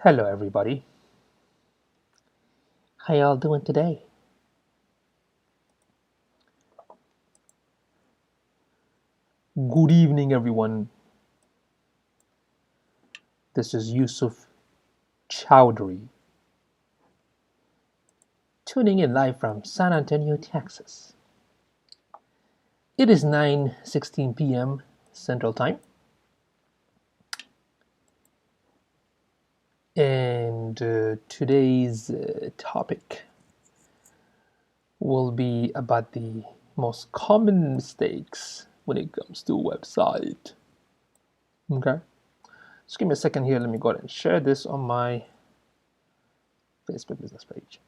Hello, everybody. How y'all doing today? Good evening, everyone. This is Yusuf Chowdhury, tuning in live from San Antonio, Texas. It is 9:16 p.m. Central Time, and today's topic will be about the most common mistakes when it comes to a website. Okay, just give me a second here. Let me go ahead and share this on my Facebook business page.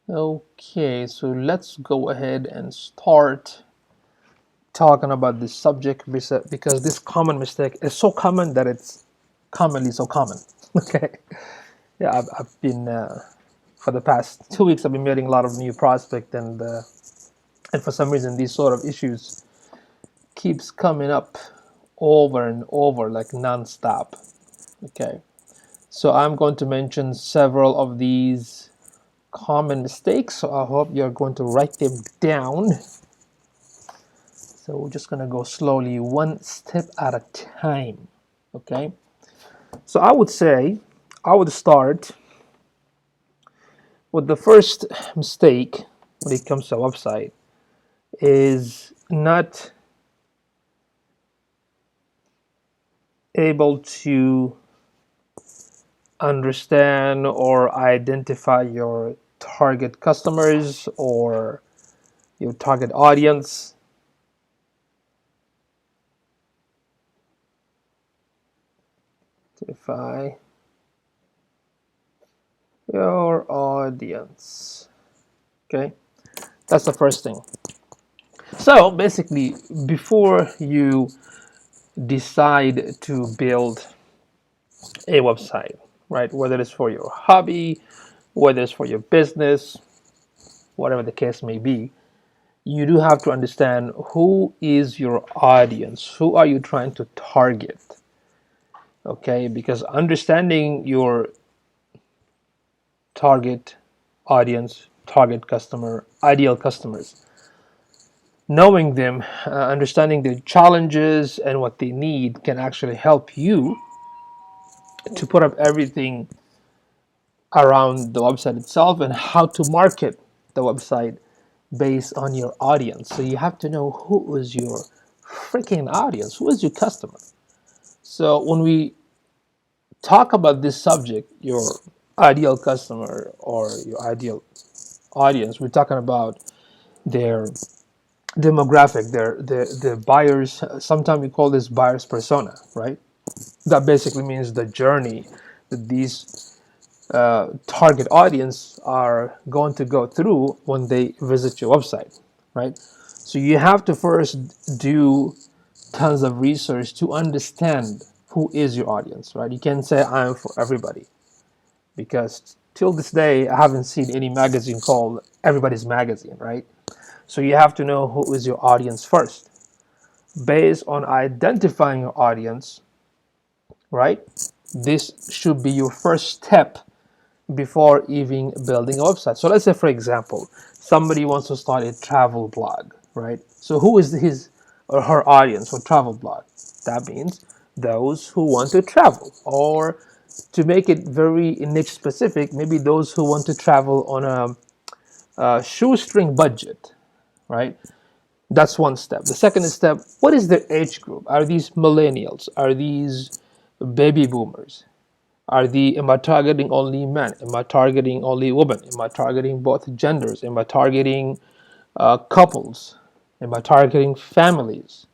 Okay, so let's go ahead and start talking about this subject because this common mistake is so common that it's commonly so common. Okay, yeah, I've been for the past 2 weeks I've been meeting a lot of new prospects and for some reason these sort of issues keeps coming up over and over like nonstop. Okay, so I'm going to mention several of these common mistakes. So I hope you're going to write them down. So we're just gonna go slowly, one step at a time. Okay. So I would say I would start with the first mistake when it comes to a website is not able to understand or identify your target customers or your target audience. Identify your audience. Okay, that's the first thing. So basically, before you decide to build a website, right? Whether it's for your hobby, whether it's for your business, whatever the case may be, you do have to understand who is your audience, who are you trying to target, okay? Because understanding your target audience, target customer, ideal customers, knowing them, understanding their challenges and what they need can actually help you to put up everything around the website itself and how to market the website based on your audience. So you have to know who is your freaking audience, who is your customer. So when we talk about this subject, your ideal customer or your ideal audience, we're talking about their demographic, their buyers. Sometimes we call this buyer's persona, right? That basically means the journey that these target audience are going to go through when they visit your website, right? So you have to first do tons of research to understand who is your audience, right? You can't say I'm for everybody because till this day I haven't seen any magazine called Everybody's Magazine, right? So you have to know who is your audience first. Based on identifying your audience, right? This should be your first step before even building a website. So let's say, for example, somebody wants to start a travel blog, right? So who is his or her audience for travel blog? That means those who want to travel, or to make it very niche specific, maybe those who want to travel on a shoestring budget, right? That's one step. The second step, what is their age group? Are these millennials? Are these baby boomers? Am I targeting only men? Am I targeting only women? Am I targeting both genders? Am I targeting couples? Am I targeting families?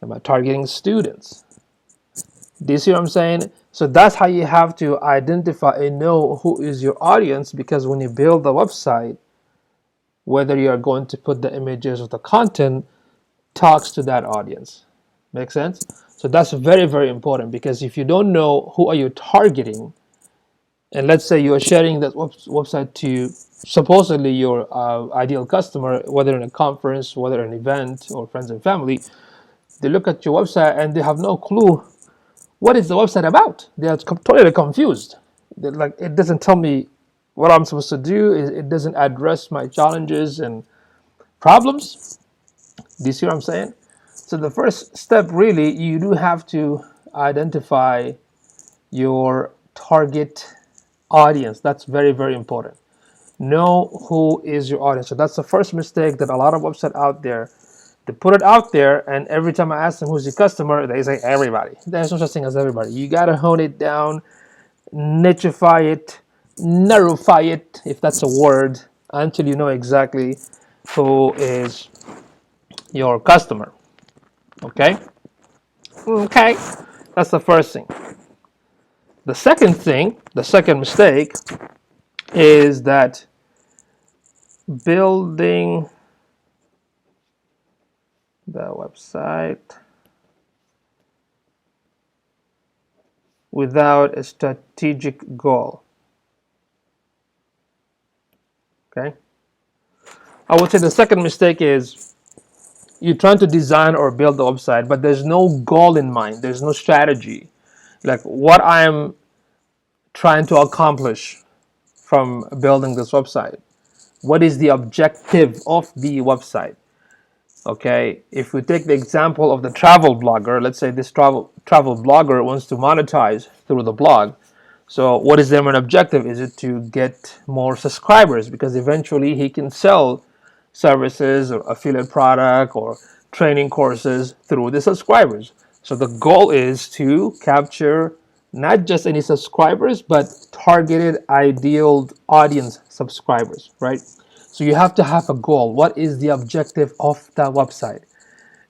Am I targeting students? Do you see what I'm saying? So that's how you have to identify and know who is your audience, because when you build a website, whether you are going to put the images or the content, talks to that audience. Make sense? So that's very, very important, because if you don't know who are you targeting, and let's say you are sharing that website to supposedly your ideal customer, whether in a conference, whether an event, or friends and family, they look at your website and they have no clue what is the website about. They are totally confused. They're like, it doesn't tell me what I'm supposed to do. It doesn't address my challenges and problems. Do you see what I'm saying? So the first step, really, you do have to identify your target audience. That's very, very important. Know who is your audience. So that's the first mistake that a lot of websites out there, they put it out there, and every time I ask them who's your customer, they say everybody. There's no such thing as everybody. You gotta hone it down, nichify it, narrowify it, if that's a word, until you know exactly who is your customer. Okay? Okay. That's the first thing. The second thing, the second mistake, is that building the website without a strategic goal. Okay? I would say the second mistake is you're trying to design or build the website, but there's no goal in mind. There's no strategy. Like, what I'm trying to accomplish from building this website. What is the objective of the website? Okay, if we take the example of the travel blogger, let's say this travel blogger wants to monetize through the blog. So what is their main objective? Is it to get more subscribers? Because eventually he can sell services or affiliate product or training courses through the subscribers. So the goal is to capture not just any subscribers, but targeted ideal audience subscribers, right? So you have to have a goal. What is the objective of that website?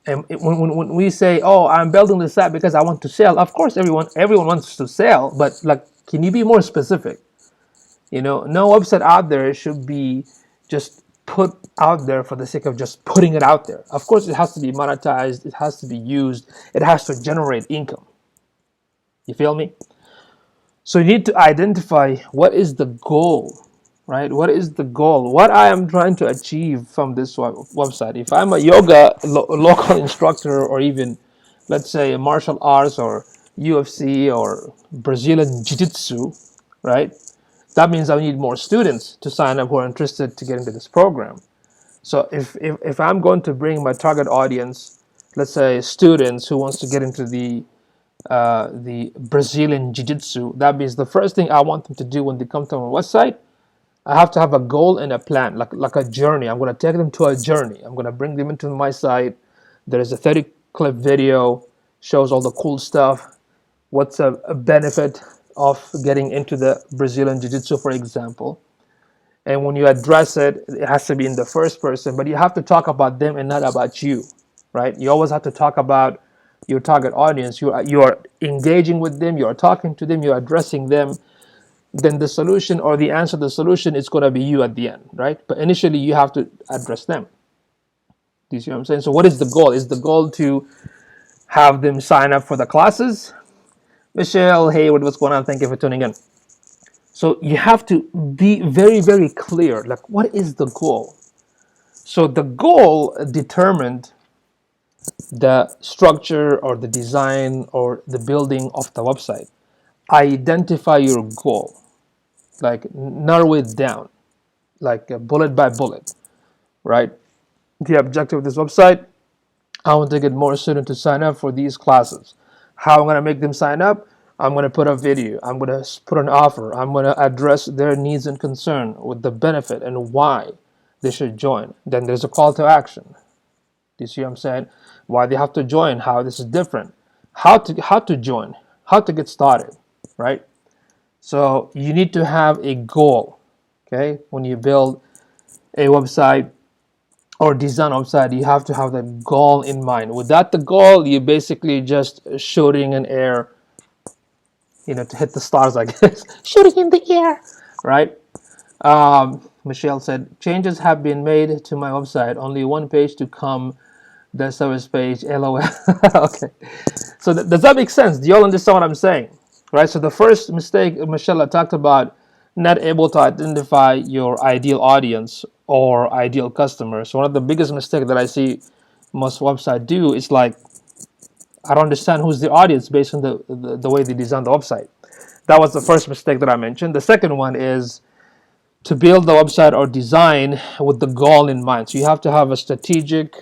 And when we say, "Oh, I'm building this site because I want to sell," of course, everyone wants to sell, but like, can you be more specific? No website out there should be just put out there for the sake of just putting it out there. Of course, it has to be monetized. It has to be used. It has to generate income. You feel me? So you need to identify what is the goal, right? What is the goal? What I am trying to achieve from this website. If I'm a yoga local instructor, or even, let's say, a martial arts or UFC or Brazilian Jiu-Jitsu, right? That means I need more students to sign up who are interested to get into this program. So if I'm going to bring my target audience, let's say students who wants to get into the Brazilian Jiu-Jitsu, that means the first thing I want them to do when they come to my website, I have to have a goal and a plan, like a journey. I'm going to take them to a journey. I'm going to bring them into my site. There is a 30-clip video, shows all the cool stuff. What's a benefit of getting into the Brazilian Jiu-Jitsu, for example. And when you address it, it has to be in the first person, but you have to talk about them and not about you, right? You always have to talk about your target audience. You are engaging with them, you are talking to them, you're addressing them. Then the solution, or the answer to the solution, is going to be you at the end, right? But initially, you have to address them. Do you see what I'm saying? So what is the goal? Is the goal to have them sign up for the classes? Michelle Hayward, what's going on? Thank you for tuning in. So you have to be very, very clear. Like, what is the goal? So the goal determined the structure or the design or the building of the website. Identify your goal, like narrow it down, like bullet by bullet, right? The objective of this website: I want to get more students to sign up for these classes. How I'm going to make them sign up? I'm going to put a video. I'm going to put an offer. I'm going to address their needs and concern with the benefit and why they should join. Then there's a call to action. Do you see what I'm saying? Why they have to join, how this is different, how to join, how to get started, right? So you need to have a goal, okay? When you build a website or design a website, you have to have that goal in mind. Without the goal, you're basically just shooting in air, to hit the stars, I guess. Shooting in the air, right? Michelle said, changes have been made to my website. Only one page to come The service page, LOL. Okay. So does that make sense? Do you all understand what I'm saying? Right. So the first mistake, Michelle, I talked about not able to identify your ideal audience or ideal customer. So one of the biggest mistakes that I see most websites do is like, I don't understand who's the audience based on the way they design the website. That was the first mistake that I mentioned. The second one is to build the website or design with the goal in mind. So you have to have a strategic,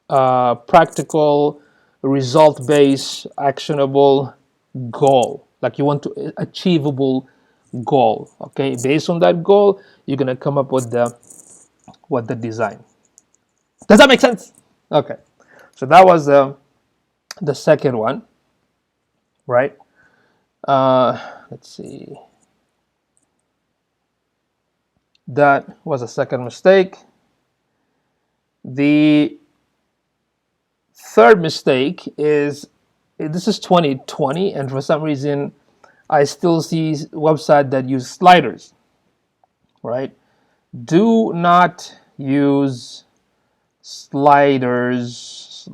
practical, result-based, actionable goal. Like you want to achievable goal. Okay, based on that goal, you're gonna come up with the design. Does that make sense? Okay, so that was the second one, right? Let's see. That was a second mistake. The third mistake is, this is 2020, and for some reason I still see websites that use sliders, right? Do not use sliders.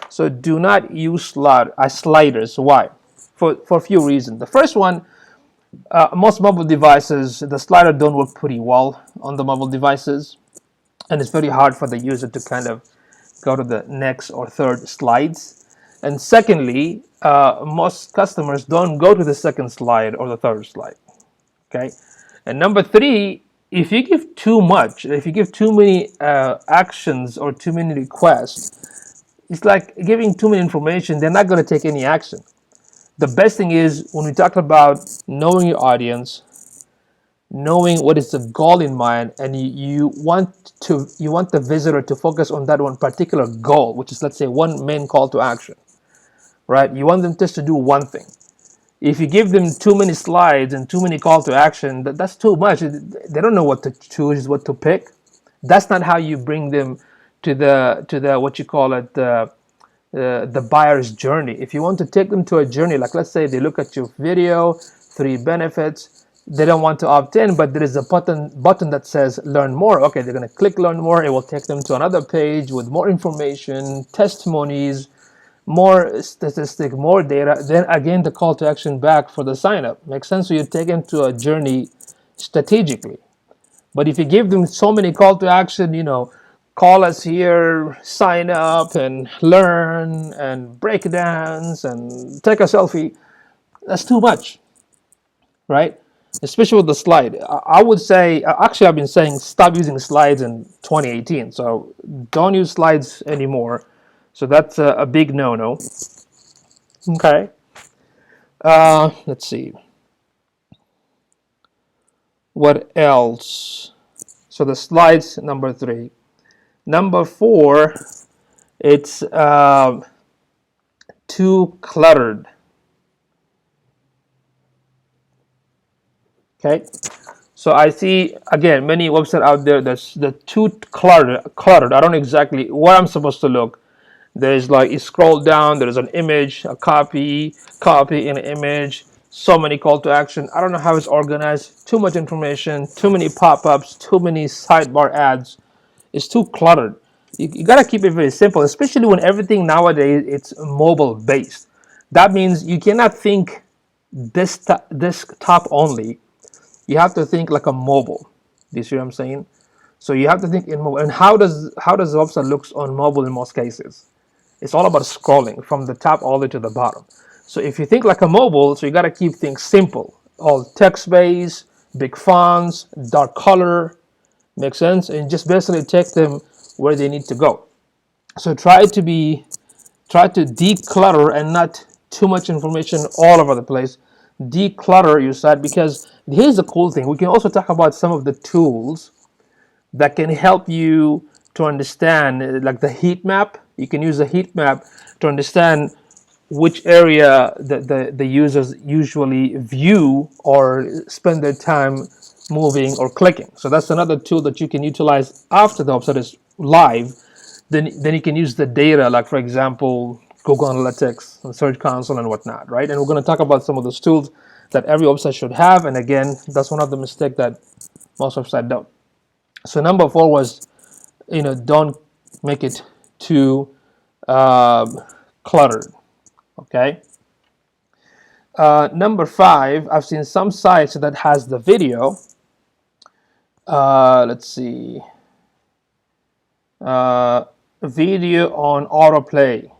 So do not use sliders. Why? For a few reasons. The first one, most mobile devices, the slider don't work pretty well on the mobile devices, and it's very hard for the user to kind of go to the next or third slides. And secondly, most customers don't go to the second slide or the third slide. Okay. And number three, if you give too much, if you give too many actions or too many requests, it's like giving too many information. They're not going to take any action. The best thing is when we talk about knowing your audience, knowing what is the goal in mind, and you want the visitor to focus on that one particular goal, which is, let's say, one main call to action, right? You want them just to do one thing. If you give them too many slides and too many call to action, that's too much. They don't know what to choose, what to pick. That's not how you bring them to the what you call it, the buyer's journey. If you want to take them to a journey, like let's say they look at your video, 3 benefits, they don't want to opt in, but there is a button that says learn more. Okay, they're going to click learn more. It will take them to another page with more information, testimonies, more statistic, more data. Then again, the call to action back for the sign up. Makes sense? So you take them to a journey strategically. But if you give them so many call to action, call us here, sign up and learn and breakdowns and take a selfie, that's too much, right? Especially with the slide. I would say, actually, I've been saying stop using slides in 2018. So don't use slides anymore. So that's a big no-no. Okay. Let's see. What else? So the slides, number 3. Number 4, it's too cluttered. Okay. So I see, again, many websites out there that's too cluttered. I don't know exactly where I'm supposed to look. There's like, you scroll down, there's an image, a copy in an image, so many call to action. I don't know how it's organized. Too much information, too many pop-ups, too many sidebar ads. It's too cluttered. You got to keep it very simple, especially when everything nowadays it's mobile based. That means you cannot think desktop only. You have to think like a mobile. Do you see what I'm saying? So you have to think in mobile. And how does the website looks on mobile in most cases? It's all about scrolling from the top all the way to the bottom. So if you think like a mobile, so you got to keep things simple. All text-based, big fonts, dark color, makes sense? And just basically take them where they need to go. So try to declutter and not too much information all over the place. Declutter your site, because here's the cool thing. We can also talk about some of the tools that can help you to understand, like the heat map. You can use the heat map to understand which area the users usually view or spend their time moving or clicking. So that's another tool that you can utilize after the website is live. Then you can use the data, like for example, Google Analytics and Search Console and whatnot, right? And we're going to talk about some of those tools that every website should have. And again, that's one of the mistakes that most websites don't. So number 4 was, don't make it too cluttered. Okay. Number 5, I've seen some sites that has the video. Let's see. Video on autoplay.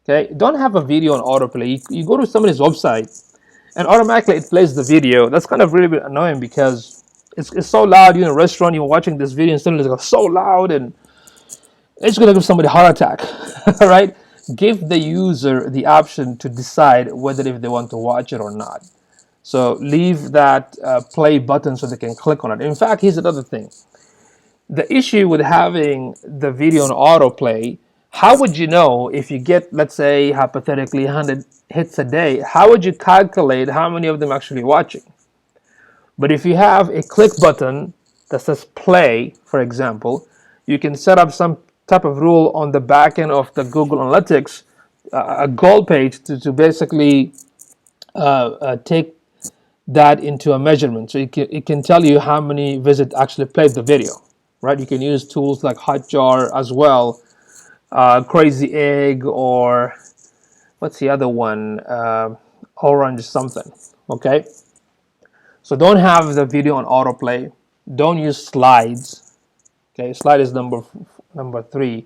Okay, don't have a video on autoplay. You go to somebody's website and automatically it plays the video. That's kind of really annoying because it's so loud. You're in a restaurant, you're watching this video, and suddenly it's so loud, and it's gonna give somebody a heart attack. All right, give the user the option to decide whether if they want to watch it or not. So leave that play button so they can click on it. In fact, here's another thing. The issue with having the video on autoplay, how would you know if you get, let's say, hypothetically 100 hits a day? How would you calculate how many of them actually watching? But if you have a click button that says play, for example, you can set up some type of rule on the back end of the Google Analytics, a goal page to basically take that into a measurement. So it can tell you how many visits actually played the video, right? You can use tools like Hotjar as well, Crazy Egg, or what's the other one? Orange something, okay? So don't have the video on autoplay. Don't use slides. Okay, slide is number 3.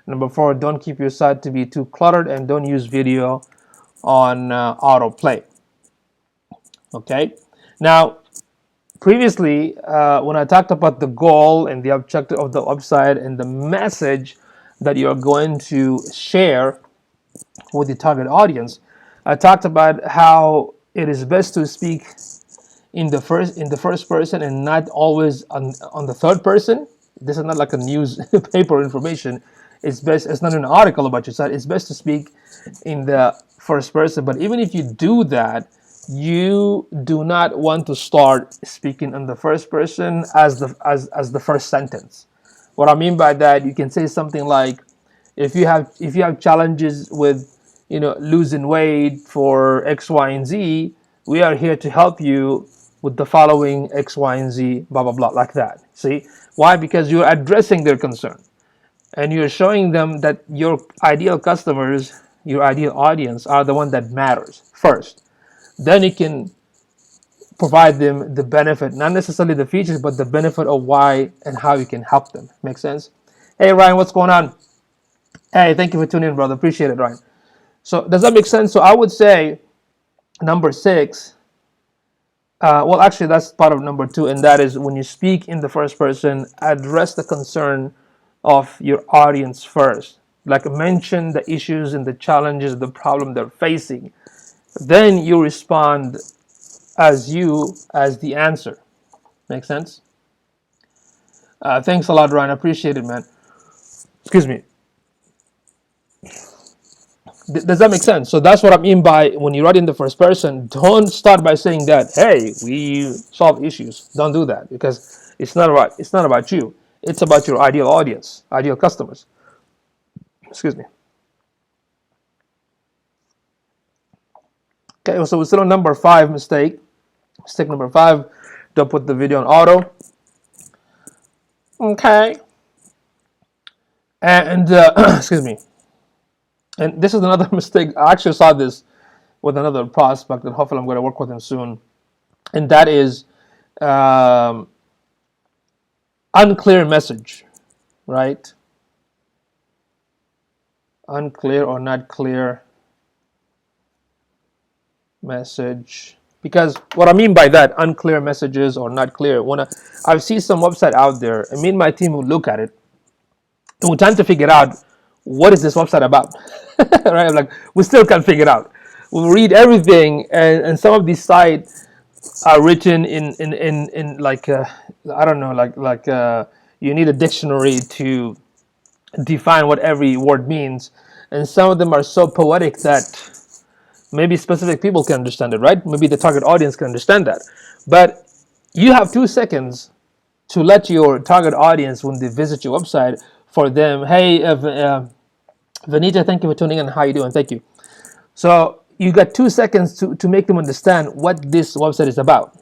Number 4, don't keep your site to be too cluttered, and don't use video on autoplay. Okay. Now, previously, when I talked about the goal and the objective of the website and the message that you're going to share with the target audience, I talked about how it is best to speak in the first person and not always on the third person. This is not like a newspaper information. It's not an article about your site. It's best to speak in the first person. But even if you do that, you do not want to start speaking in the first person as the first sentence. What I mean by that, you can say something like, if you have challenges with losing weight for X, Y, and Z, we are here to help you with the following X, Y, and Z, blah, blah, blah, like that. See? Why? Because you're addressing their concern. And you're showing them that your ideal customers, your ideal audience, are the one that matters first. Then you can provide them the benefit, not necessarily the features, but the benefit of why and how you can help them. Make sense? Hey, Ryan, what's going on? Hey, thank you for tuning in, brother. Appreciate it, Ryan. So does that make sense? So I would say number 6, well, actually, that's part of number 2, and that is when you speak in the first person, address the concern of your audience first. Like mention the issues and the challenges, the problem they're facing. Then you respond as the answer. Make sense? Thanks a lot, Ryan. I appreciate it, man. Excuse me. Does that make sense? So that's what I mean by when you write in the first person, don't start by saying that, hey, we solve issues. Don't do that, because it's not about you. It's about your ideal audience, ideal customers. Excuse me. Okay, so we're still on number 5 mistake. Mistake number 5, don't put the video on auto. Okay. And excuse me. And this is another mistake. I actually saw this with another prospect, and hopefully I'm going to work with him soon. And that is unclear message, right? Unclear or not clear message. Because what I mean by that, unclear messages or not clear, when I've seen some website out there, and me and my team will look at it, and we're trying to figure out, what is this website about? Right? Like, we still can't figure it out. We read everything, and some of these sites are written in like I don't know, like you need a dictionary to define what every word means, and some of them are so poetic that maybe specific people can understand it, right? Maybe the target audience can understand that. But you have 2 seconds to let your target audience, when they visit your website, for them, hey, Vanita, thank you for tuning in. How you doing? Thank you. So you got 2 seconds to make them understand what this website is about.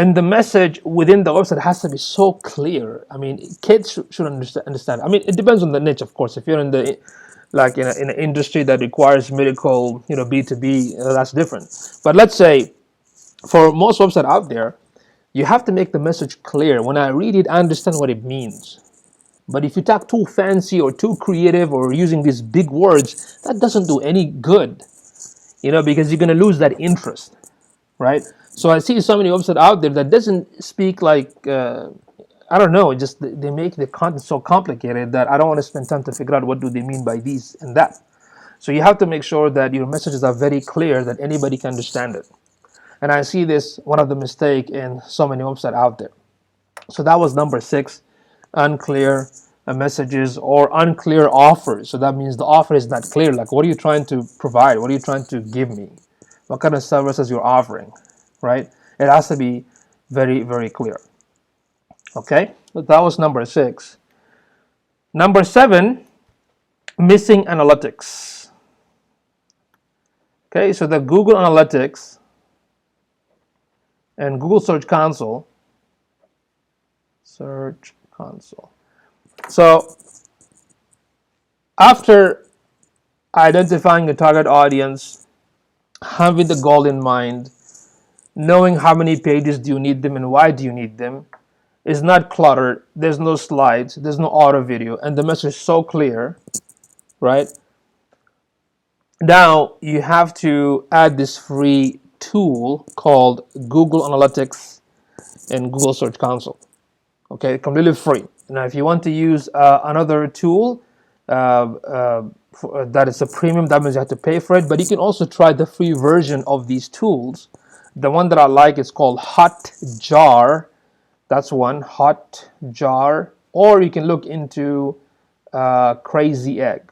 and the message within the website has to be so clear. I mean, kids should understand. I mean, it depends on the niche, of course. If you're in the like in an industry that requires medical, B2B, that's different. But let's say for most websites out there, you have to make the message clear. When I read it, I understand what it means. But if you talk too fancy or too creative or using these big words, that doesn't do any good, because you're going to lose that interest, right? So I see so many websites out there that doesn't speak like, I don't know, just they make the content so complicated that I don't want to spend time to figure out what do they mean by these and that. So you have to make sure that your messages are very clear that anybody can understand it. And I see this one of the mistake in so many websites out there. So that was number 6, unclear messages or unclear offers. So that means the offer is not clear. Like, what are you trying to provide? What are you trying to give me? What kind of services you're offering, right? It has to be very, very clear. Okay, so that was number 6. Number 7, missing analytics. Okay, so the Google Analytics and Google Search Console. So after identifying the target audience, having the goal in mind, knowing how many pages do you need them and why do you need them, is not cluttered, there's no slides, there's no auto video, and the message is so clear, right? Now you have to add this free tool called Google Analytics and Google Search Console. Okay, completely free. Now, if you want to use another tool that is a premium, that means you have to pay for it. But you can also try the free version of these tools. The one that I like is called Hotjar. That's one, Hotjar. Or you can look into Crazy Egg.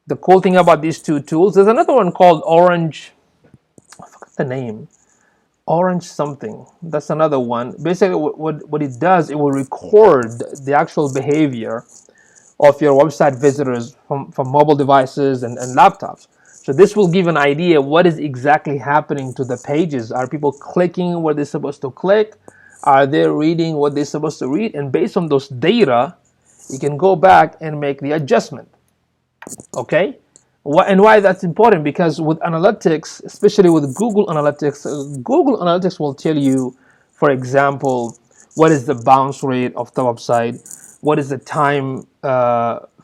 The cool thing about these two tools, there's another one called Orange. I forgot the name. Orange something. That's another one. Basically, what it does, it will record the actual behavior of your website visitors from mobile devices and laptops. So this will give an idea what is exactly happening to the pages. Are people clicking what they're supposed to click? Are they reading what they're supposed to read? And based on those data, you can go back and make the adjustment. Okay? And why that's important? Because with analytics, especially with Google Analytics will tell you, for example, what is the bounce rate of the website, what is the time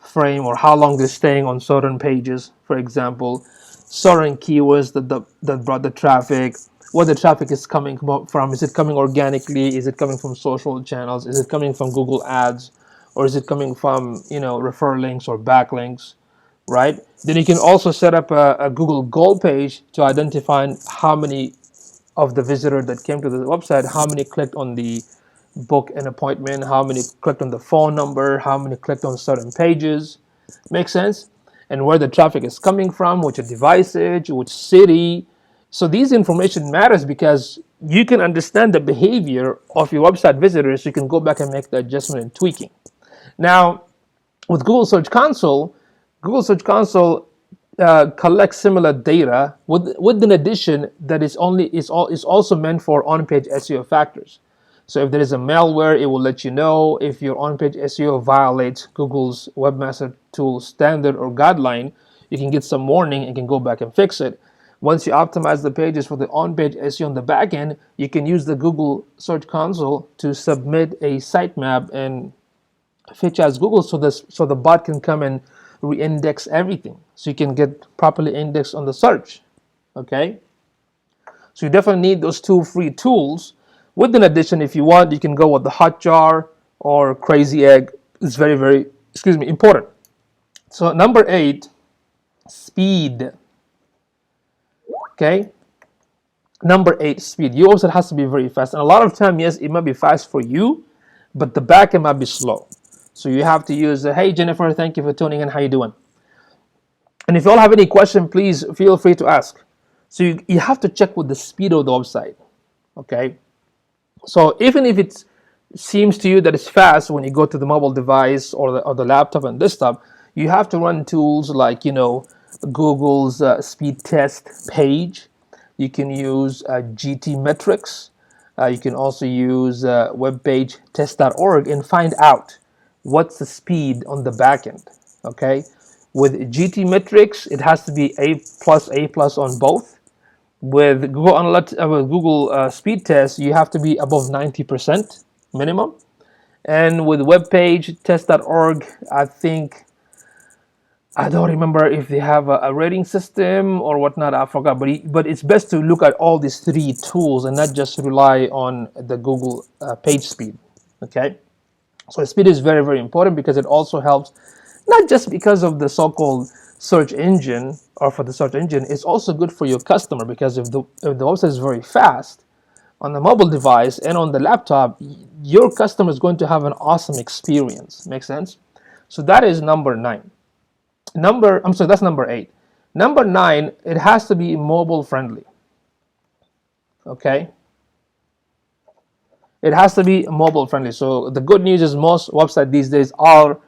frame or how long they're staying on certain pages, for example, certain keywords that brought the traffic, where the traffic is coming from. Is it coming organically? Is it coming from social channels? Is it coming from Google Ads? Or is it coming from referral links or backlinks? Right? Then you can also set up a Google goal page to identify how many of the visitor that came to the website, how many clicked on the book an appointment, how many clicked on the phone number, how many clicked on certain pages. Make sense? And where the traffic is coming from, which device, which city. So these information matters because you can understand the behavior of your website visitors. You can go back and make the adjustment and tweaking. Now, with Google Search Console collects similar data with an addition that is also meant for on-page SEO factors. So if there is a malware, it will let you know. If your on-page SEO violates Google's Webmaster Tool standard or guideline, you can get some warning and can go back and fix it. Once you optimize the pages for the on-page SEO on the back end, you can use the Google Search Console to submit a sitemap and fetch as Google so the bot can come and re-index everything so you can get properly indexed on the search. Okay, so you definitely need those two free tools. With an addition, if you want, you can go with the Hotjar or Crazy Egg. It's very, very important. So number 8, speed. Okay, number 8, speed. Your website has to be very fast, and a lot of time, yes, it might be fast for you, but the backend might be slow. So you have to use, hey Jennifer, thank you for tuning in. How you doing? And if you all have any question, please feel free to ask. So you have to check with the speed of the website. Okay. So even if it seems to you that it's fast when you go to the mobile device or the laptop and desktop, you have to run tools like Google's speed test page. You can use GTmetrix. You can also use webpagetest.org and find out what's the speed on the back end. Okay, with GTmetrix, it has to be A plus on both. With Google Speed Test, you have to be above 90% minimum. And with webpagetest.org, I don't remember if they have a rating system or whatnot. I forgot, but it's best to look at all these three tools and not just rely on the Google page speed. Okay, so speed is very, very important because it also helps, not just because of the so-called search engine or for the search engine. It's also good for your customer because if the website is very fast on the mobile device and on the laptop, your customer is going to have an awesome experience. Make sense? So that is number 9. I'm sorry, that's number 8. Number 9, it has to be mobile friendly. Okay, it has to be mobile friendly. So the good news is most websites these days are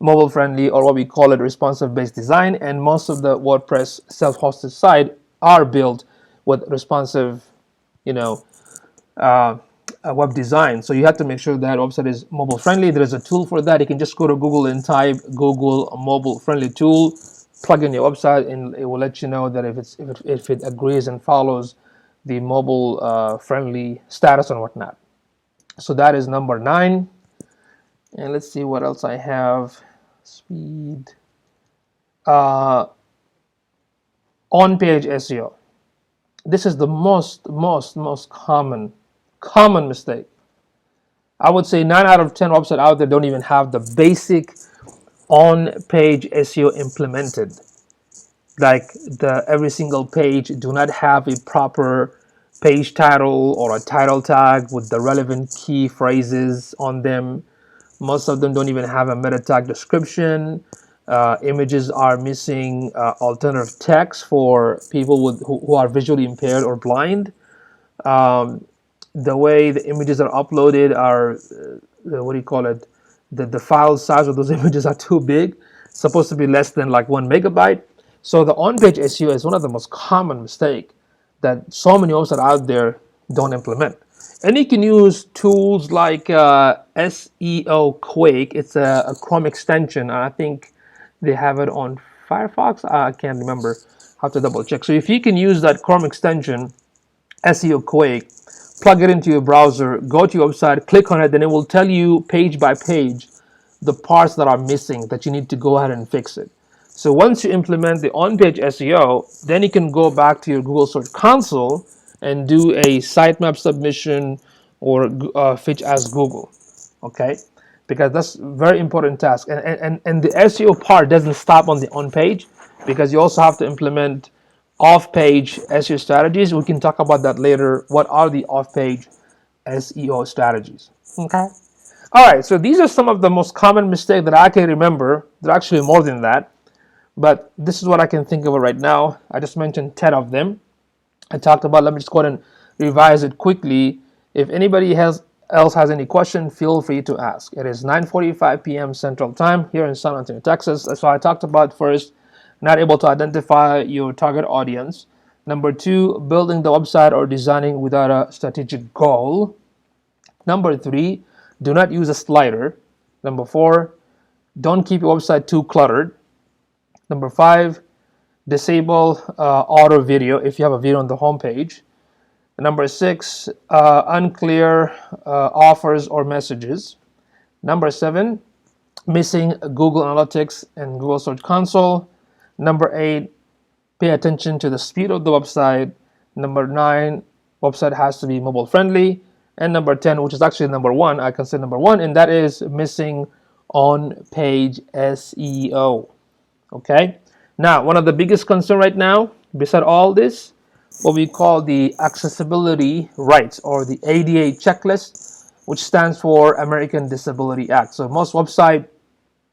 mobile friendly, or what we call it responsive based design, and most of the WordPress self-hosted site are built with responsive, you know, web design. So you have to make sure that website is mobile friendly. There is a tool for that. You can just go to Google and type Google mobile friendly tool, plug in your website, and it will let you know that if it agrees and follows the mobile friendly status and whatnot. So that is number 9. And let's see what else I have. Speed. On-page SEO. This is the most common mistake. I would say 9 out of 10 websites out there don't even have the basic on-page SEO implemented. Like every single page do not have a proper page title or a title tag with the relevant key phrases on them. Most of them don't even have a meta tag description. Images are missing alternative text for people who are visually impaired or blind. The way the images are uploaded are, what do you call it? The file size of those images are too big. It's supposed to be less than like 1 megabyte. So the on-page SEO is one of the most common mistake that so many websites out there don't implement. And you can use tools like SEO Quake. It's a Chrome extension. I think they have it on Firefox. I can't remember. I have to double check. So if you can use that Chrome extension, SEO Quake, plug it into your browser, go to your website, click on it, then it will tell you page by page the parts that are missing that you need to go ahead and fix it. So once you implement the on-page SEO, then you can go back to your Google Search Console and do a sitemap submission or fetch as Google. Okay, because that's a very important task. And the SEO part doesn't stop on the on-page, because you also have to implement off-page SEO strategies. We can talk about that later. What are the off-page SEO strategies? Okay. All right. So these are some of the most common mistakes that I can remember. There are actually more than that, but this is what I can think of right now. I just mentioned 10 of them. I talked about. Let me just go ahead and revise it quickly. If anybody else has any question, feel free to ask. It is 9:45 p.m. Central Time here in San Antonio, Texas. So I talked about first, not able to identify your target audience. Number 2, building the website or designing without a strategic goal. Number 3, do not use a slider. Number 4, don't keep your website too cluttered. Number 5, disable auto video if you have a video on the home page. Number 6, unclear offers or messages. Number 7, missing Google Analytics and Google Search Console. Number 8, pay attention to the speed of the website. Number 9, website has to be mobile friendly. And number 10, which is actually number 1, I consider number 1, and that is missing on-page SEO. Okay. Now, one of the biggest concerns right now, beside all this, what we call the accessibility rights, or the ADA checklist, which stands for American Disability Act. So most websites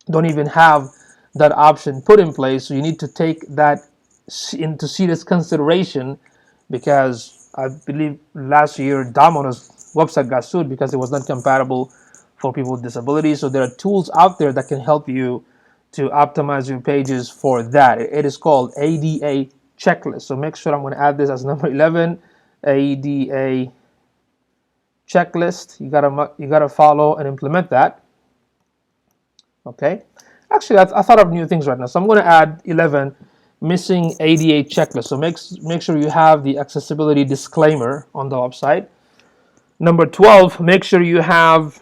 don't even have that option put in place. So you need to take that into serious consideration, because I believe last year Domino's website got sued because it was not compatible for people with disabilities. So there are tools out there that can help you to optimize your pages for that. It is called ADA checklist. So make sure, I'm going to add this as number 11, ADA checklist. You gotta follow and implement that. Okay. Actually, I thought of new things right now. So I'm going to add 11, missing ADA checklist. So make sure you have the accessibility disclaimer on the website. Number 12, make sure you have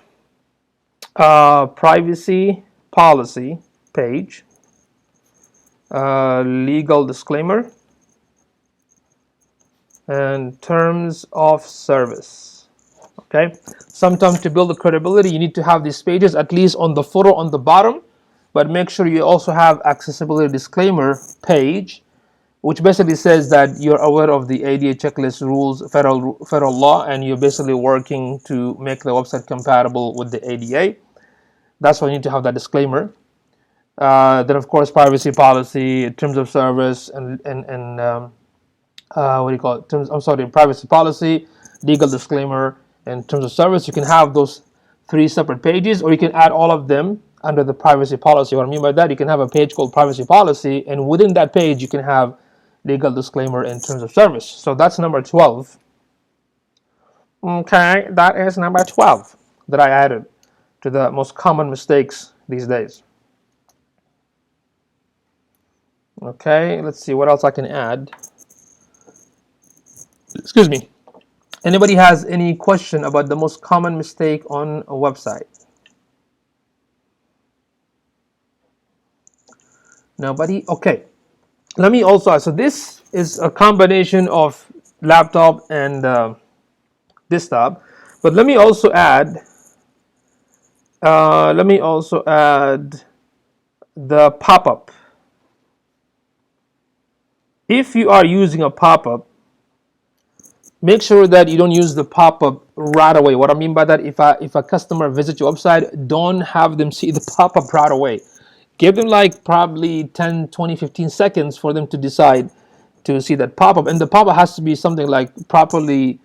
privacy policy page, legal disclaimer, and terms of service. Okay. Sometimes to build the credibility, you need to have these pages at least on the footer on the bottom, but make sure you also have accessibility disclaimer page, which basically says that you're aware of the ADA checklist rules, federal law, and you're basically working to make the website compatible with the ADA. That's why you need to have that disclaimer. Then, of course, privacy policy, terms of service, and what do you call it? I'm sorry, privacy policy, legal disclaimer, and terms of service. You can have those 3 separate pages, or you can add all of them under the privacy policy. What I mean by that, you can have a page called privacy policy, and within that page, you can have legal disclaimer and terms of service. So that's number 12. Okay, that is number 12 that I added to the most common mistakes these days. Okay, let's see what else I can add. Excuse me. Anybody has any question about the most common mistake on a website? Nobody? Okay. Let me also, so this is a combination of laptop and desktop, but let me also add the pop-up. If you are using a pop-up, make sure that you don't use the pop-up right away. What I mean by that, if a customer visits your website, don't have them see the pop-up right away. Give them like probably 10, 20, 15 seconds for them to decide to see that pop-up. And the pop-up has to be something like properly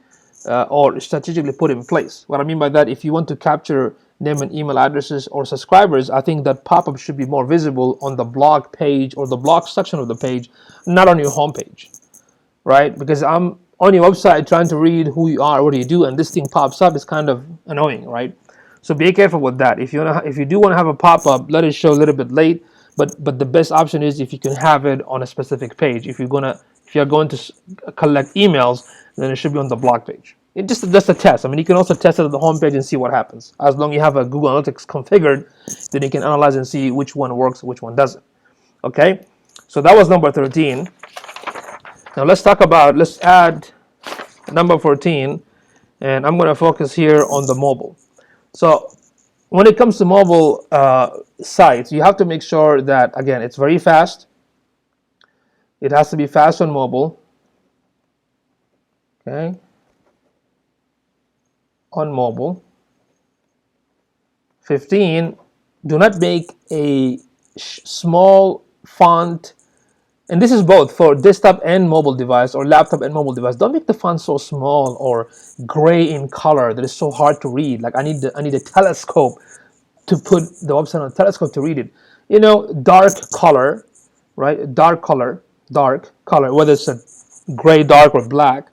or strategically put in place. What I mean by that, if you want to capture name and email addresses or subscribers, I think that pop-up should be more visible on the blog page or the blog section of the page, not on your homepage, right? Because I'm on your website trying to read who you are, what do you do, and this thing pops up. It's kind of annoying, right? So be careful with that. If you do want to have a pop-up, let it show a little bit late. But the best option is if you can have it on a specific page. If you're going to collect emails, then it should be on the blog page. Just a test. I mean, you can also test it at the home page and see what happens. As long as you have a Google Analytics configured, then you can analyze and see which one works, which one doesn't. Okay, so that was number 13. Now let's add number 14, and I'm going to focus here on the mobile. So when it comes to mobile sites, you have to make sure that, again, it's very fast. It has to be fast on mobile. Okay. On mobile. 15, do not make a small font, and this is both for desktop and mobile device or laptop and mobile device. Don't make the font so small or gray in color that it's so hard to read. Like I need a telescope to put the website on a telescope to read it. You know, dark color, right? Dark color, whether it's a gray, dark, or black.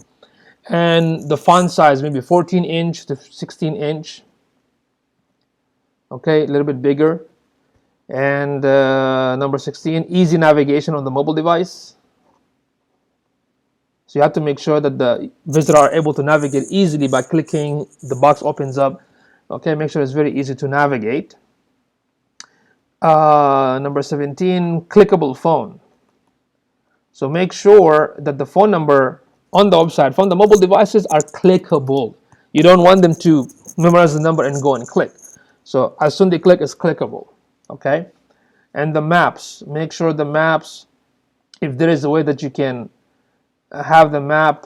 And the font size, maybe 14 inch to 16 inch. Okay, a little bit bigger. And number 16, easy navigation on the mobile device. So you have to make sure that the visitor are able to navigate easily by clicking, the box opens up. Okay, make sure it's very easy to navigate. Number 17, clickable phone. So make sure that the phone number on the website from the mobile devices are clickable. You don't want them to memorize the number and go and click. So as soon as they click, it's clickable. Okay, and the maps. Make sure the maps, if there is a way that you can have the map,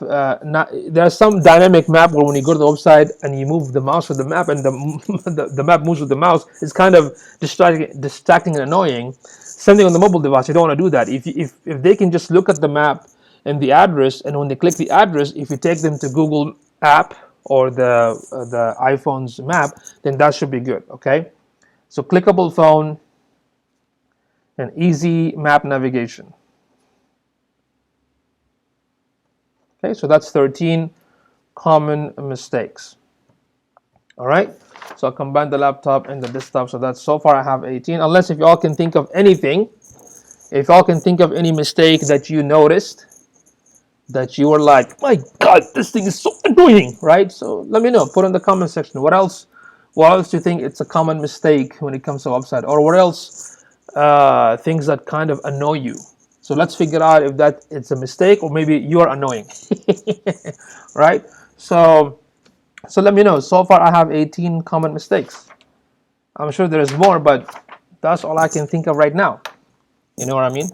there's some dynamic map where when you go to the website and you move the mouse with the map and the map moves with the mouse, it's kind of distracting and annoying. Something on the mobile device, you don't want to do that. If they can just look at the map and the address, and when they click the address, if you take them to Google app or the iPhone's map, then that should be good. Okay, so clickable phone and easy map navigation. Okay, so that's 13 common mistakes. All right. So I'll combine the laptop and the desktop. So that's so far I have 18. Unless if y'all can think of anything, if y'all can think of any mistake that you noticed, that you were like, my God, this thing is so annoying, right? So let me know. Put in the comment section. What else? What else do you think it's a common mistake when it comes to website, or what else? Things that kind of annoy you. So let's figure out if that it's a mistake or maybe you are annoying, right? So let me know. So far, I have 18 common mistakes. I'm sure there is more, but that's all I can think of right now. You know what I mean?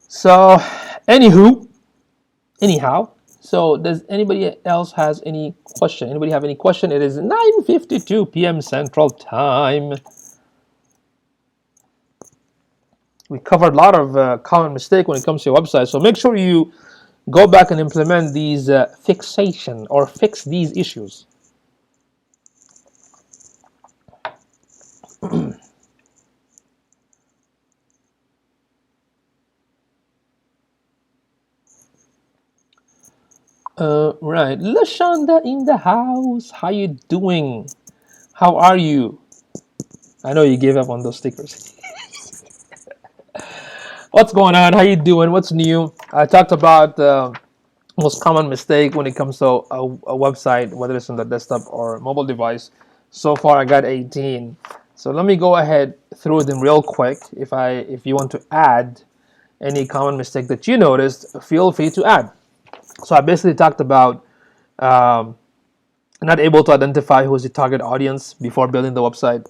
So, anyhow. So, does anybody else has any question? Anybody have any question? It is 9:52 p.m. Central Time. We covered a lot of common mistake when it comes to your website. So make sure you go back and implement these fixation or fix these issues. Right, Lashonda in the house. How you doing? How are you? I know you gave up on those stickers. What's going on? How you doing? What's new? I talked about the most common mistake when it comes to a website, whether it's on the desktop or mobile device. So far, I got 18. So let me go ahead through them real quick. If you want to add any common mistake that you noticed, feel free to add. So I basically talked about um, not able to identify who's the target audience before building the website.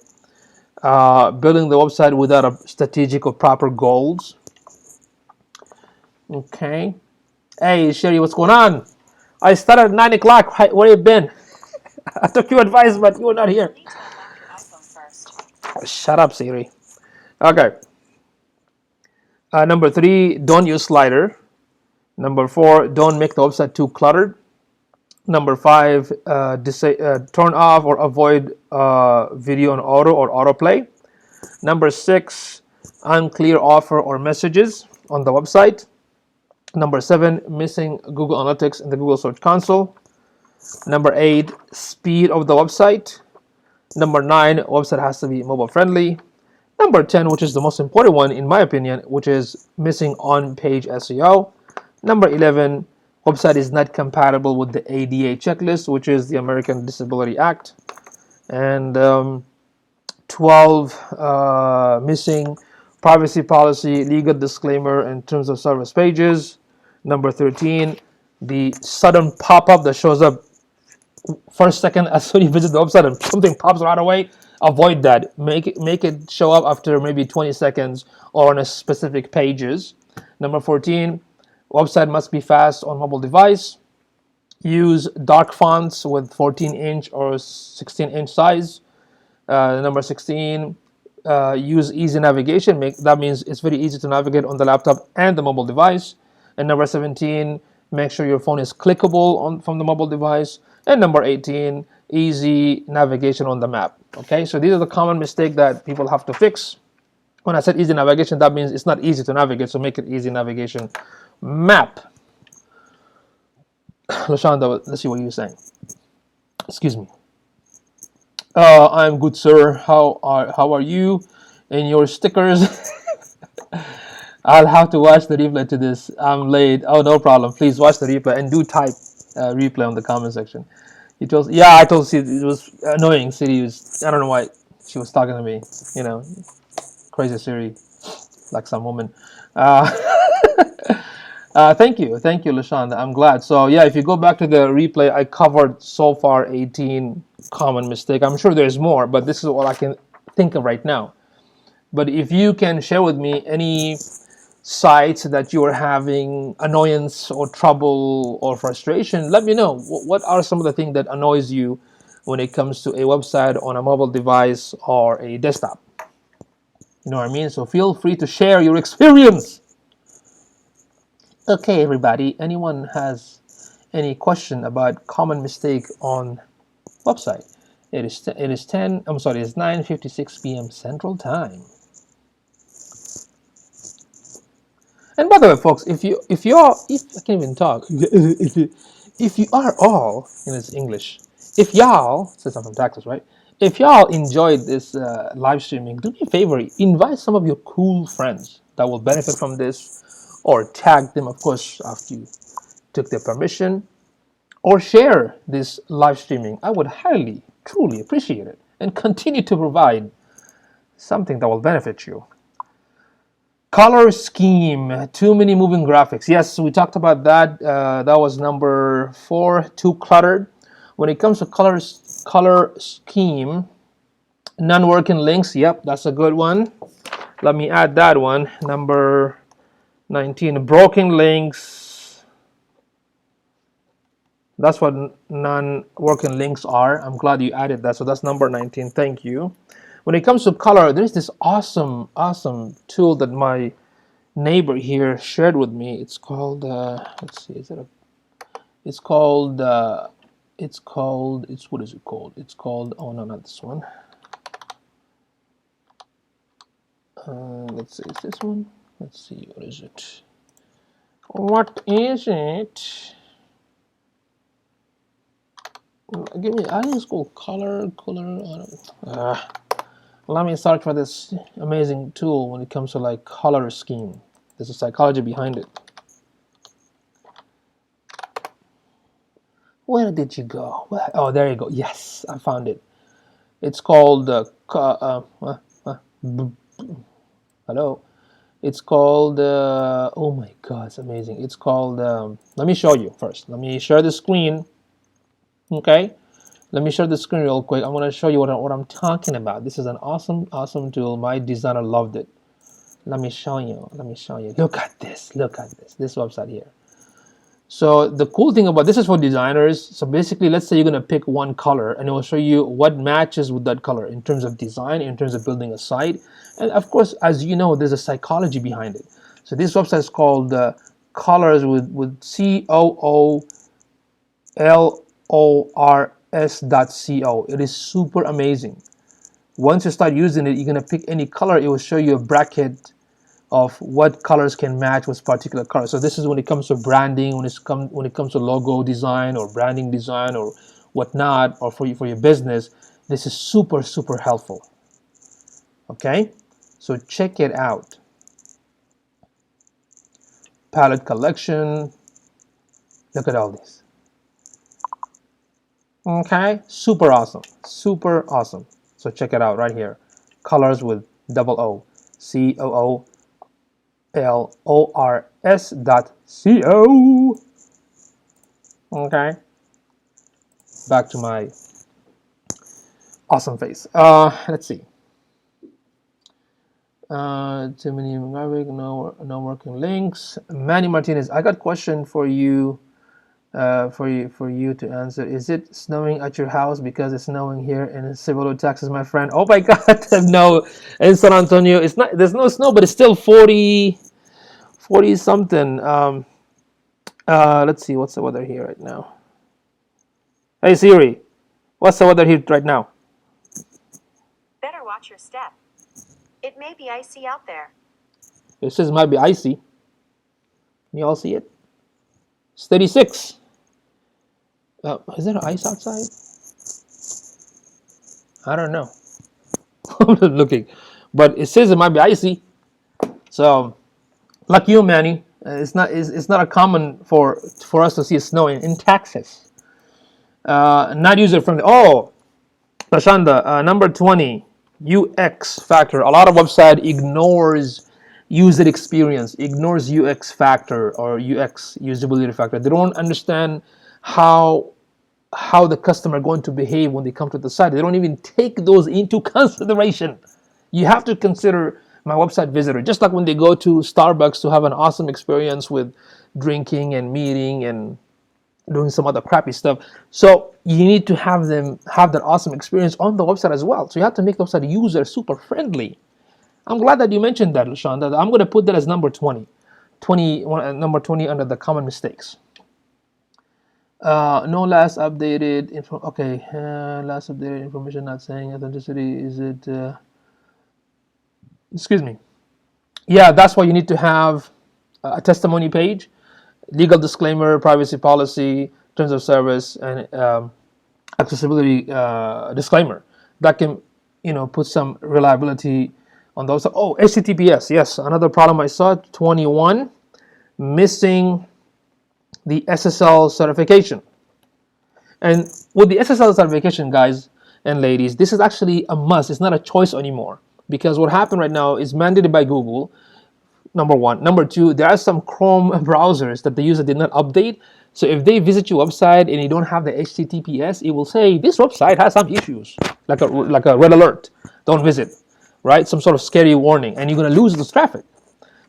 Building the website without a strategic or proper goals. Okay. Hey, Sherry, what's going on? I started at 9 o'clock. Where you been? I took your advice, but you were not here. Shut up, Siri. Okay. Number 3, don't use slider. Number 4, don't make the website too cluttered. Number 5, turn off or avoid video on auto or autoplay. Number 6, unclear offer or messages on the website. Number 7, missing Google Analytics in the Google Search Console. Number 8, speed of the website. Number 9, website has to be mobile friendly. Number 10, which is the most important one in my opinion, which is missing on-page SEO. Number 11, website is not compatible with the ADA checklist, which is the American Disability Act. And 12, missing privacy policy, legal disclaimer in terms of service pages. Number 13, the sudden pop-up that shows up first second as soon as you visit the website and something pops right away. Avoid that. Make it show up after maybe 20 seconds or on a specific pages. Number 14, website must be fast on mobile device. Use dark fonts with 14-inch or 16-inch size. Number 16, use easy navigation. That means it's very easy to navigate on the laptop and the mobile device. And number 17, make sure your phone is clickable from the mobile device. And number 18, easy navigation on the map. Okay, so these are the common mistakes that people have to fix. When I said easy navigation, that means it's not easy to navigate, so make it easy navigation. Map. Lashonda, let's see what you're saying. Excuse me. I'm good, sir. How are you? And your stickers. I'll have to watch the replay to this. I'm late. Oh, no problem. Please watch the replay and do type replay on the comment section. Yeah, I told Siri it was annoying. Siri was, I don't know why she was talking to me. You know, crazy Siri, like some woman. Uh, thank you, Lashonda. I'm glad. So yeah, if you go back to the replay, I covered so far 18 common mistake. I'm sure there's more, but this is all I can think of right now. But if you can share with me any sites that you are having annoyance or trouble or frustration, let me know. What are some of the things that annoys you when it comes to a website on a mobile device or a desktop? You know what I mean? So feel free to share your experience. Okay, everybody. Anyone has any question about common mistake on website? It is 9:56 p.m. Central Time. And by the way, folks, if I can't even talk, if you are all, and it's English, If y'all, since I'm from Texas, right? If y'all enjoyed this live streaming, do me a favor, invite some of your cool friends that will benefit from this, or tag them, of course, after you took their permission, or share this live streaming. I would highly, truly appreciate it and continue to provide something that will benefit you. Color scheme, too many moving graphics. Yes, we talked about that. That was number 4, too cluttered. When it comes to color scheme, non-working links. Yep, that's a good one. Let me add that one. Number 19, broken links. That's what non-working links are. I'm glad you added that. So that's number 19. Thank you. When it comes to color, there's this awesome tool that my neighbor here shared with me. It's called let's see, is it a it's called it's what is it called? It's called, oh no, not this one. Let's see, is this one? Let's see, what is it? What is it? Give me, I think it's called color. Let me search for this amazing tool when it comes to like color scheme. There's a psychology behind it. Where did you go? Oh, there you go. Yes, I found it. It's called hello. It's called oh my god, it's amazing. It's called let me show you first. Let me share the screen. Okay, let me share the screen real quick. I'm going to show you what I'm talking about. This is an awesome tool. My designer loved it. Let me show you. Look at this website here. So the cool thing about this is for designers. So basically, let's say you're going to pick one color, and it will show you what matches with that color in terms of design, in terms of building a site. And of course, as you know, there's a psychology behind it. So this website is called Colors with COOLORS.co. It is super amazing. Once you start using it, you're going to pick any color. It will show you a bracket of what colors can match with particular colors. So this is when it comes to branding, when it comes to logo design or branding design or whatnot, or for your business. This is super helpful. Okay, so check it out. Palette collection. Look at all this. Okay, super awesome. So check it out right here. Colors with double O, COOLORS.co. Okay, back to my awesome face. Let's see. Too many graphic, no working links. Manny Martinez, I got a question for you. For you to answer. Is it snowing at your house? Because it's snowing here in Cibolo, Texas, my friend. Oh my God, no. In San Antonio, it's not. There's no snow, but it's still 40 something. Let's see. What's the weather here right now? Hey Siri, what's the weather here right now? Better watch your step. It may be icy out there. It says it might be icy. Can you all see it? It's 36. Is there ice outside? I don't know. I'm just looking, but it says it might be icy. So, like you, Manny, it's not a common for us to see it snowing in Texas. Not user friendly. Oh, Lashanda, number 20, UX factor. A lot of website ignores user experience, ignores UX factor or UX usability factor. They don't understand how the customer going to behave when they come to the site. They don't even take those into consideration. You have to consider my website visitor, just like when they go to Starbucks to have an awesome experience with drinking and meeting and doing some other crappy stuff. So you need to have them have that awesome experience on the website as well. So you have to make the website user super friendly. I'm glad that you mentioned that, LaShawn. I'm going to put that as number 20. Number 20 under the common mistakes. No last updated info. Okay, last updated information not saying authenticity. Is it? Excuse me. Yeah, that's why you need to have a testimony page, legal disclaimer, privacy policy, terms of service, and accessibility disclaimer that can, put some reliability on those. Oh, HTTPS, yes, another problem I saw. 21, missing the SSL certification. And with the SSL certification, guys and ladies, this is actually a must. It's not a choice anymore, because what happened right now is mandated by Google. Number one. Number two, there are some Chrome browsers that the user did not update. So if they visit your website and you don't have the HTTPS, it will say this website has some issues, like a red alert, don't visit, right? Some sort of scary warning, and you're gonna lose this traffic.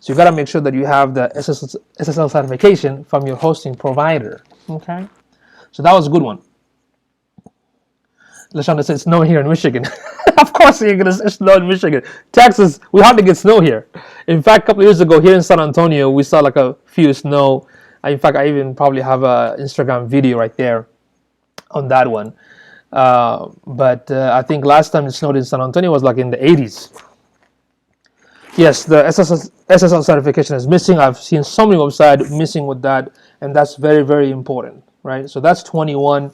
So you gotta make sure that you have the SSL certification from your hosting provider. Okay, so that was a good one. LaShonda said snow here in Michigan. Of course you're gonna snow in Michigan. Texas, we hardly get snow here. In fact, a couple of years ago here in San Antonio, we saw like a few snow. In fact, I even probably have a Instagram video right there on that one. But I think last time it snowed in San Antonio was like in the 80s. Yes, the SSL certification is missing. I've seen so many websites missing with that, and that's very, very important, right? So that's 21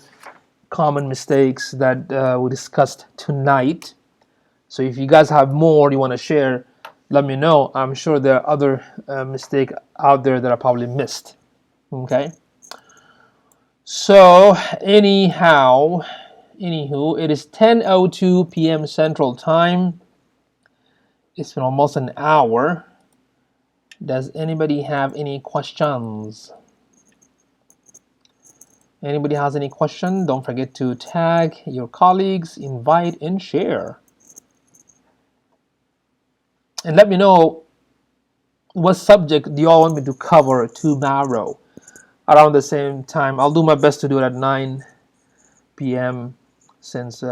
common mistakes that we discussed tonight. So if you guys have more you want to share, let me know. I'm sure there are other mistakes out there that I probably missed. Okay. So anywho, it is 10:02 p.m. Central Time. It's been almost an hour. Does anybody have any questions? Anybody has any question? Don't forget to tag your colleagues, invite, and share. And let me know what subject do you all want me to cover tomorrow around the same time. I'll do my best to do it at 9 p.m. since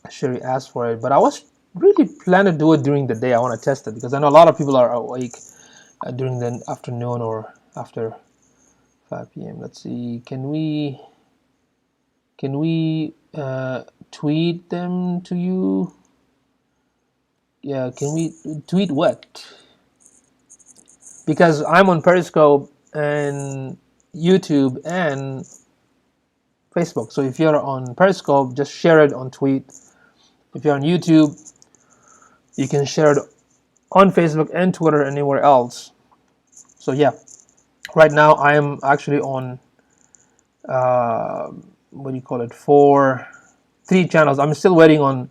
Sherry asked for it. But I was really planning to do it during the day. I want to test it because I know a lot of people are awake during the afternoon or after 5 p.m. Let's see. Can we tweet them to you? Yeah, can we tweet what? Because I'm on Periscope and YouTube and Facebook. So if you're on Periscope, just share it on tweet. If you're on YouTube, you can share it on Facebook and Twitter and anywhere else. So yeah, right now I am actually on what do you call it? 3 channels. I'm still waiting on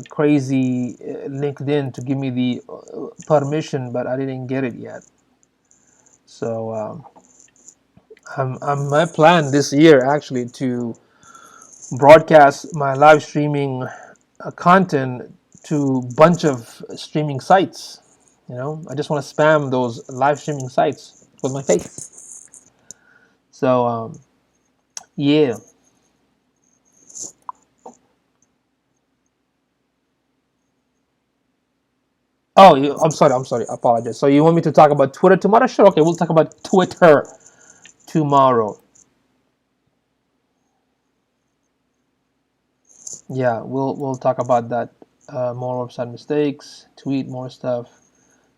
crazy LinkedIn to give me the permission, but I didn't get it yet. So my plan this year actually to broadcast my live streaming content to a bunch of streaming sites. I just want to spam those live streaming sites with my face. So yeah. Oh, I'm sorry. I apologize. So you want me to talk about Twitter tomorrow? Sure. Okay, we'll talk about Twitter tomorrow. Yeah, we'll talk about that. More website mistakes. Tweet more stuff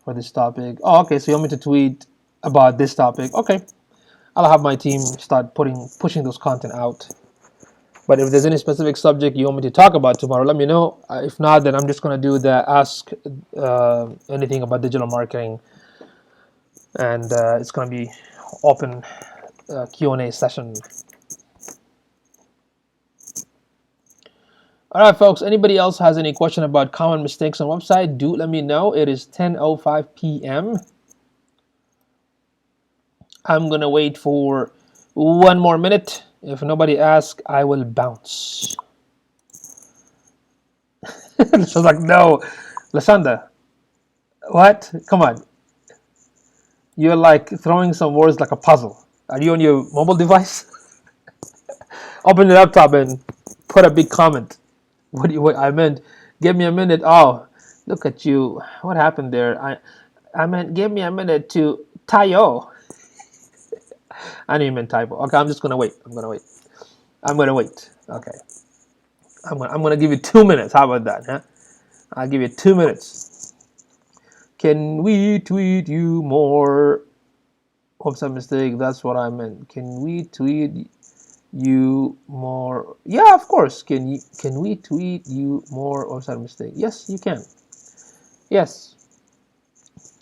for this topic. Oh, okay. So you want me to tweet about this topic? Okay, I'll have my team start pushing those content out. But if there's any specific subject you want me to talk about tomorrow, let me know. If not, then I'm just gonna do the ask anything about digital marketing, and it's gonna be open Q&A session. All right, folks. Anybody else has any question about common mistakes on website? Do let me know. It is 10:05 p.m. I'm gonna wait for 1 more minute. If nobody asks, I will bounce. She's like, no, Lasanda, what? Come on. You're like throwing some words like a puzzle. Are you on your mobile device? Open your laptop and put a big comment. What I meant, give me a minute. Oh, look at you. What happened there? I meant give me a minute to Tayo. I didn't mean typo. Okay, I'm just gonna wait. I'm gonna wait. Okay. I'm gonna give you 2 minutes. How about that? Huh? I'll give you 2 minutes. Can we tweet you more? Website mistake. That's what I meant. Can we tweet you more. Yeah, of course. Can we tweet you more, or is that a mistake? Yes, you can. Yes,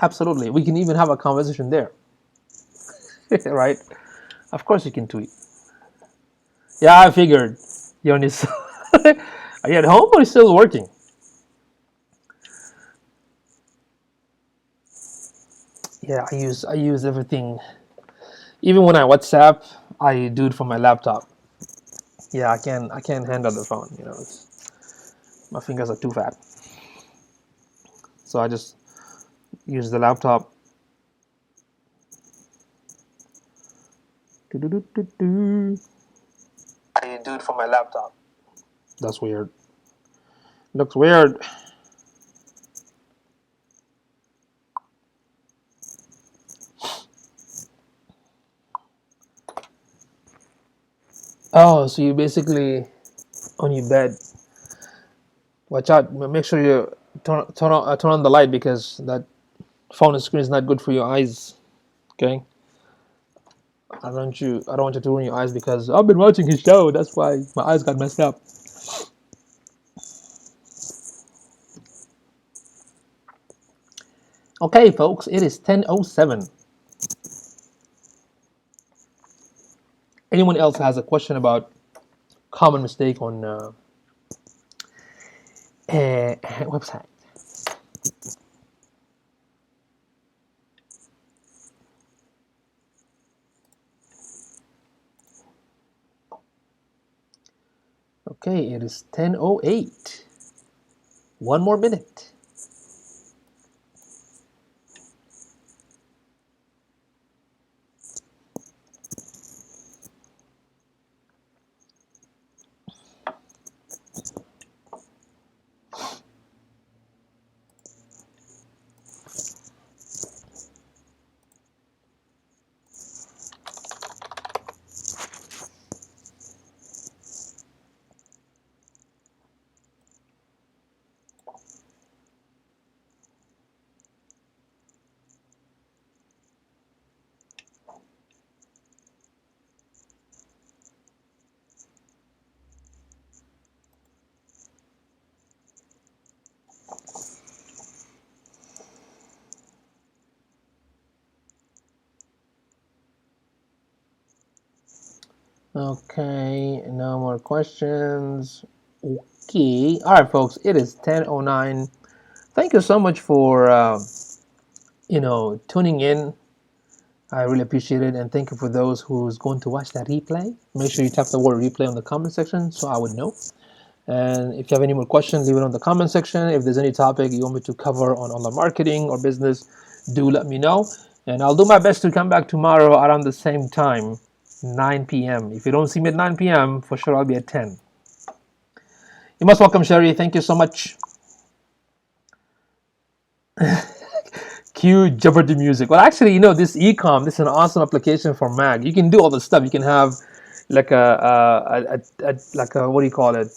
absolutely. We can even have a conversation there. Right? Of course you can tweet. Yeah, I figured. You're on this. Are you at home or still working? Yeah, I use everything. Even when I WhatsApp, I do it from my laptop. Yeah, I can't handle the phone. My fingers are too fat, so I just use the laptop. I do it from my laptop. That's weird. Looks weird. Oh, so you basically on your bed. Watch out. Make sure you turn on the light because that phone screen is not good for your eyes. Okay. I don't want you to ruin your eyes because I've been watching his show. That's why my eyes got messed up. Okay, folks, it is 10:07. Anyone else has a question about common mistake on website? Okay, it is 10:08. One more minute. Okay, no more questions. Okay, all right, folks. It is 10:09. Thank you so much for tuning in. I really appreciate it, and thank you for those who's going to watch that replay. Make sure you tap the word replay on the comment section so I would know. And if you have any more questions, leave it on the comment section. If there's any topic you want me to cover on online marketing or business, do let me know. And I'll do my best to come back tomorrow around the same time, 9 p.m. If you don't see me at 9 p.m., for sure I'll be at 10. You're most welcome, Sherry. Thank you so much. Cue Jeopardy music. Well, actually, this Ecom, this is an awesome application for Mac. You can do all this stuff. You can have like a what do you call it?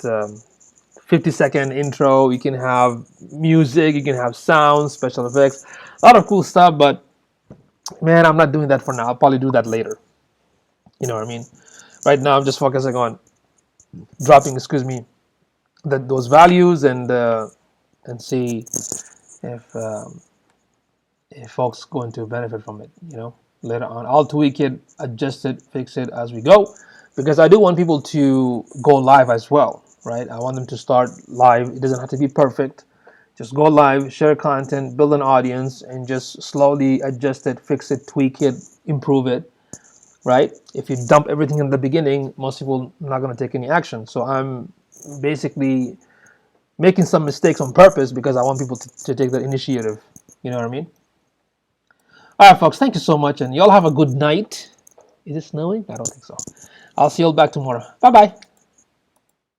50-second intro. You can have music. You can have sounds, special effects, a lot of cool stuff. But man, I'm not doing that for now. I'll probably do that later. You know what I mean? Right now, I'm just focusing on dropping, those values and see if folks going to benefit from it. Later on, I'll tweak it, adjust it, fix it as we go, because I do want people to go live as well, right? I want them to start live. It doesn't have to be perfect. Just go live, share content, build an audience, and just slowly adjust it, fix it, tweak it, improve it, right? If you dump everything in the beginning, most people are not going to take any action. So I'm basically making some mistakes on purpose because I want people to take that initiative. You know what I mean? All right, folks, thank you so much, and y'all have a good night. Is it snowing? I don't think so. I'll see you all back tomorrow. Bye-bye.